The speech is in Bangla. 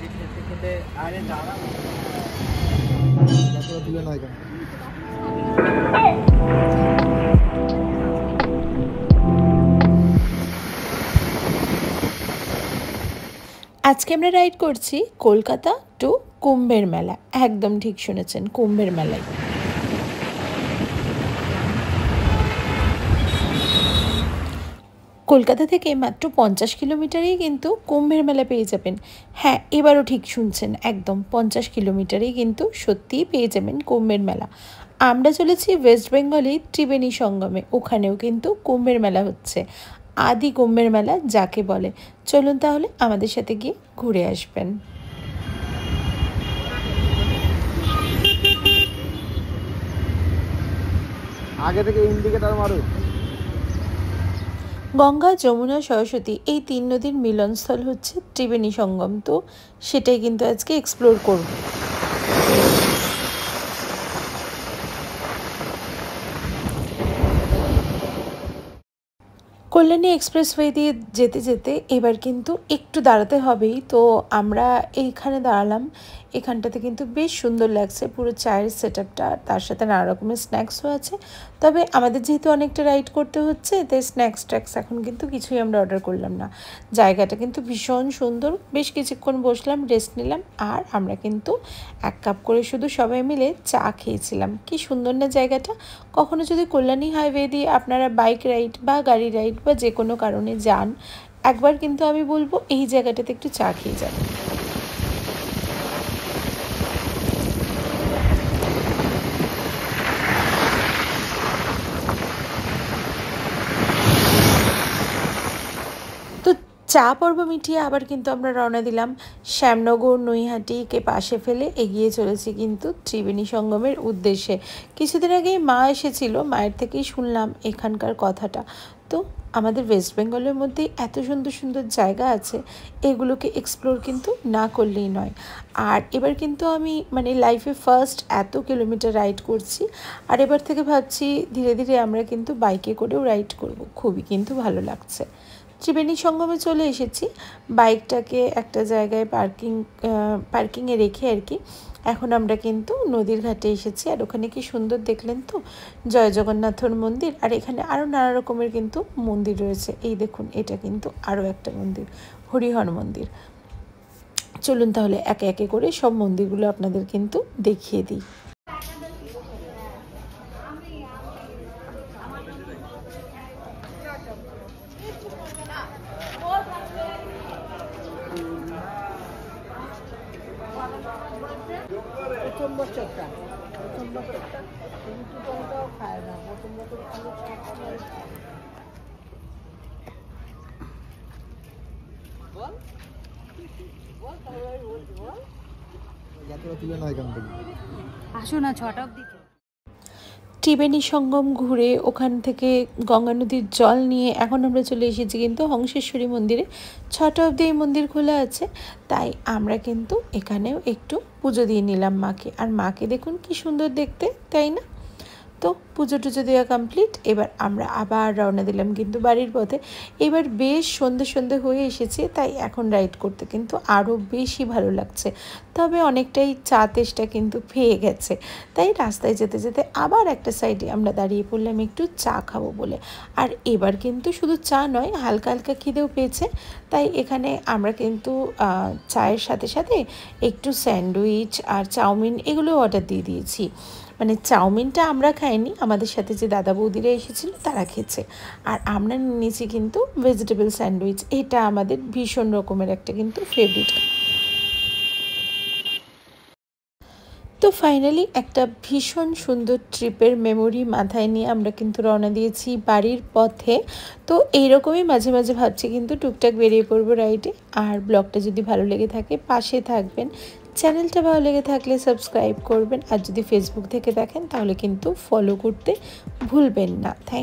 আজকে আমরা রাইড করছি কলকাতা টু কুম্ভের মেলা। একদম ঠিক শুনেছেন, কুম্ভের মেলায়। কলকাতা থেকে মাত্র 50 কিলোমিটারেই কিন্তু কুম্ভের মেলা পেয়ে যাবেন। হ্যাঁ, এবারও ঠিক শুনছেন, একদম 50 কিলোমিটারেই কিন্তু সত্যিই পেয়ে যাবেন কুম্ভের মেলা। আমরা চলেছি ওয়েস্ট বেঙ্গলের ত্রিবেণী সঙ্গমে, ওখানেও কিন্তু কুম্ভের মেলা হচ্ছে। আদি কুম্ভের মেলা যাকে বলে। চলুন তাহলে আমাদের সাথে গিয়ে ঘুরে আসবেন। আগে থেকে ইন্ডিকেটর মারো। গঙ্গা, যমুনা, সরস্বতী এই 3 নদীর মিলনস্থল হচ্ছে ত্রিবেণী সঙ্গম। তো সেটাই কিন্তু আজকে এক্সপ্লোর করব। কল্যাণী এক্সপ্রেসওয়ে দিয়ে যেতে যেতে এবার কিন্তু একটু দাঁড়াতে হবেই। তো আমরা এইখানে দাঁড়ালাম। এখানটাতে কিন্তু বেশ সুন্দর লাগছে পুরো চায়ের সেটআপটা, তার সাথে নানা রকমের স্ন্যাক্সও আছে। তবে আমাদের যেহেতু অনেকটা রাইড করতে হচ্ছে, তাই স্ন্যাক্স এখন কিন্তু কিছুই আমরা অর্ডার করলাম না। জায়গাটা কিন্তু ভীষণ সুন্দর। বেশ কিছুক্ষণ বসলাম, রেস্ট নিলাম, আর আমরা কিন্তু 1 কাপ করে শুধু সবাই মিলে চা খেয়েছিলাম। কি সুন্দর না জায়গাটা। কখনো যদি কল্যাণী হাইওয়ে দিয়ে আপনারা বাইক রাইড বা গাড়ি রাইড বা যে কোনো কারণে যান, একবার কিন্তু আমি বলবো এই জায়গাটাতে একটু চা খেয়ে যাবেন। তো চা পর্ব মিটিয়ে আবার কিন্তু আমরা রওনা দিলাম শ্যামনগর নৈহাটিকে পাশে ফেলে এগিয়ে চলেছি কিন্তু ত্রিবেণী সঙ্গমের উদ্দেশ্যে। কিছুদিন আগেই মা এসেছিল, মায়ের থেকেই শুনলাম এখানকার কথাটা। তো আমাদের ওয়েস্ট বেঙ্গলের মধ্যেই এত সুন্দর সুন্দর জায়গা আছে, এগুলোকে এক্সপ্লোর কিন্তু না করলেই নয়। আর এবার কিন্তু আমি লাইফে ফার্স্ট এত কিলোমিটার রাইড করছি। আর এবার থেকে ভাবছি ধীরে ধীরে আমরা কিন্তু বাইকে করেও রাইড করব। খুবই কিন্তু ভালো লাগছে। ত্রিবেণী সঙ্গমে চলে এসেছি। বাইকটাকে একটা জায়গায় পার্কিংয়ে রেখে আর কি এখন আমরা কিন্তু নদীর ঘাটে এসেছি। আর ওখানে কি সুন্দর দেখলেন তো, জয় জগন্নাথর মন্দির। আর এখানে আরও নানা রকমের কিন্তু মন্দির রয়েছে। এই দেখুন, এটা কিন্তু আরও একটা মন্দির, হরিহর মন্দির। চলুন তাহলে একে একে করে সব মন্দিরগুলো আপনাদের কিন্তু দেখিয়ে দিই। প্রথম বছরটা রুটি পরোটাও খায় না, প্রথম বছর আসো না 6টা অবধি। ত্রিবেণী সঙ্গম ঘুরে ওখান থেকে গঙ্গা নদীর জল নিয়ে এখন আমরা চলে এসেছি কিন্তু হংসেশ্বরী মন্দিরে। 6টা অবধি এই মন্দির খোলা আছে, তাই আমরা কিন্তু এখানেও একটু পুজো দিয়ে নিলাম মাকে। আর মাকে দেখুন কি সুন্দর দেখতে, তাই না? তো পুজো টুজো দেওয়া কমপ্লিট। এবার আমরা আবার রওনা দিলাম কিন্তু বাড়ির পথে। এবার বেশ সন্ধে সন্ধে হয়ে এসেছে, তাই এখন রাইড করতে কিন্তু আরও বেশি ভালো লাগছে। তবে অনেকটাই চা তেষ্টা কিন্তু পেয়ে গেছে, তাই রাস্তায় যেতে যেতে আবার একটা সাইডে আমরা দাঁড়িয়ে পড়লাম একটু চা খাবো বলে। আর এবার কিন্তু শুধু চা নয়, হালকা হালকা খিদেও পেয়েছে, তাই এখানে আমরা কিন্তু চায়ের সাথে সাথে একটু স্যান্ডউইচ আর চাউমিন এগুলো অর্ডার দিয়ে দিয়েছি। চাউমিনটা আমরা খাইনি, আমাদের সাথে যে দাদা বৌদিরা এসেছিল তারা খেয়েছে। আর আমরা নিয়েছি কিন্তু ভেজিটেবল স্যান্ডউইচ। এটা আমাদের ভীষণ রকমের একটা কিন্তু ফেভারিট। তো ফাইনালি একটা ভীষণ সুন্দর ট্রিপের মেমোরি মাথায় নিয়ে আমরা কিন্তু রওনা দিয়েছি বাড়ির পথে। তো এইরকমই মাঝে মাঝে ভাবছি কিন্তু টুকটাক বেরিয়ে পড়বো রাইডে। আর ব্লগটা যদি ভালো লেগে থাকে পাশে থাকবেন, চ্যানেলটা ভালো লেগে থাকলে সাবস্ক্রাইব করবেন। আর যদি ফেসবুক থেকে দেখেন তাহলে কিন্তু ফলো করতে ভুলবেন না। থ্যাংক